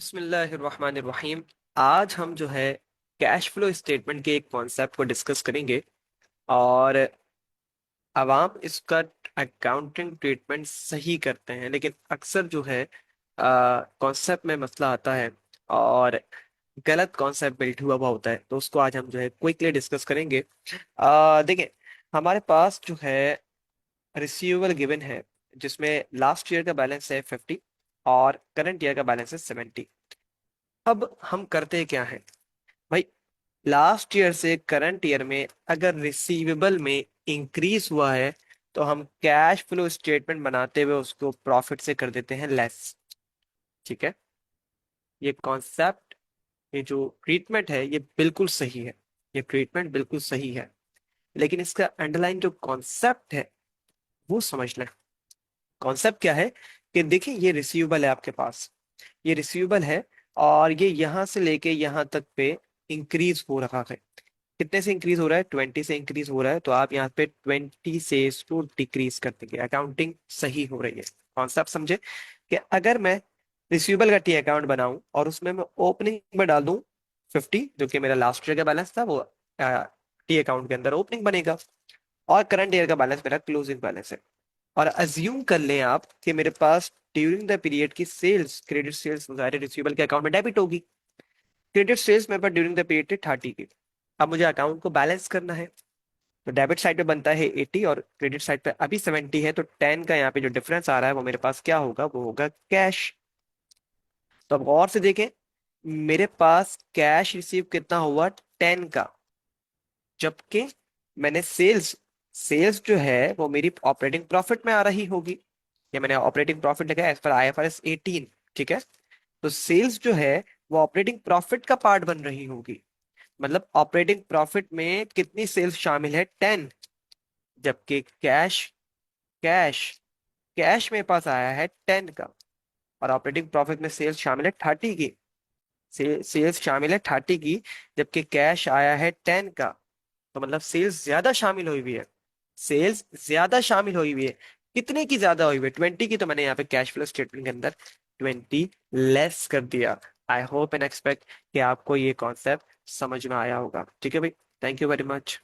बिस्मिल्लाहिर्रहमानिर्रहीम। आज हम जो है कैश फ्लो स्टेटमेंट के एक कॉन्सेप्ट को डिस्कस करेंगे। और आवाम इसका अकाउंटिंग ट्रीटमेंट सही करते हैं, लेकिन अक्सर जो है कॉन्सेप्ट में मसला आता है और गलत कॉन्सेप्ट बिल्ट हुआ हुआ होता है। तो उसको आज हम जो है क्विकली डिस्कस करेंगे। देखें, हमारे पास जो है रिसीवेबल गिवन है, जिसमें लास्ट ईयर का बैलेंस है 50 और करंट ईयर का बैलेंस है 70। अब हम करते क्या है भाई, लास्ट ईयर से करंट ईयर में अगर रिसीवेबल में इंक्रीज हुआ है तो हम कैश फ्लो स्टेटमेंट बनाते हुए उसको प्रॉफिट से कर देते हैं लेस। ठीक है, ये कॉन्सेप्ट, ये जो ट्रीटमेंट है ये बिल्कुल सही है, ये ट्रीटमेंट बिल्कुल सही है। लेकिन इसका अंडरलाइन जो कॉन्सेप्ट है वो समझ लें। कॉन्सेप्ट क्या है कि देखिए, ये रिसीवेबल है आपके पास, ये रिसीवेबल है और ये यहां से लेके यहां तक पे इंक्रीज हो रहा है। कितने से इंक्रीज हो रहा है? 20 से इंक्रीज हो रहा है। तो आप यहाँ पे 20 से इसको डिक्रीज कर देंगे, अकाउंटिंग सही हो रही है। कॉन्सेप्ट समझे कि अगर मैं रिसीवेबल का टी अकाउंट बनाऊं और उसमें मैं ओपनिंग में डाल दूं 50, जो कि मेरा लास्ट ईयर का बैलेंस था, वो टी अकाउंट के अंदर ओपनिंग बनेगा। और करंट ईयर का बैलेंस मेरा क्लोजिंग बैलेंस है। और अज्यूम कर लें आप कि मेरे पास ड्यूरिंग द पीरियड की सेल्स, क्रेडिट सेल्स मुजाहिर रिसीवेबल के अकाउंट में डेबिट होगी। क्रेडिट सेल्स मेरे पास ड्यूरिंग द पीरियड थी 30 की। अब मुझे अकाउंट को बैलेंस करना है, तो डेबिट साइड पे बनता है 80 और क्रेडिट साइड पे अभी 70 है। तो 10 का यहाँ पे जो डिफरेंस आ रहा है वो मेरे पास क्या होगा? वो होगा कैश। तो अब गौर से देखें, मेरे पास कैश रिसीव कितना हुआ? 10 का। जबकि मैंने सेल्स, सेल्स जो है वो मेरी ऑपरेटिंग प्रॉफिट में आ रही होगी, या मैंने ऑपरेटिंग प्रॉफिट लिखा है एज पर IFRS 18। ठीक है, तो सेल्स जो है वो ऑपरेटिंग प्रॉफिट का पार्ट बन रही होगी। मतलब ऑपरेटिंग प्रॉफिट में कितनी सेल्स शामिल है? 10। जबकि कैश, कैश कैश मेरे पास आया है 10 का, और ऑपरेटिंग प्रॉफिट में सेल्स शामिल है 30 की। सेल्स शामिल है 30 की, जबकि कैश आया है 10 का। तो मतलब सेल्स ज्यादा शामिल हुई हुई है, सेल्स ज्यादा शामिल हुई हुई है। कितने की ज्यादा हुई हुई है? 20 की। तो मैंने यहाँ पे कैश फ्लो स्टेटमेंट के अंदर 20 लेस कर दिया। आई होप एंड एक्सपेक्ट कि आपको ये कॉन्सेप्ट समझ में आया होगा। ठीक है भाई, थैंक यू वेरी मच।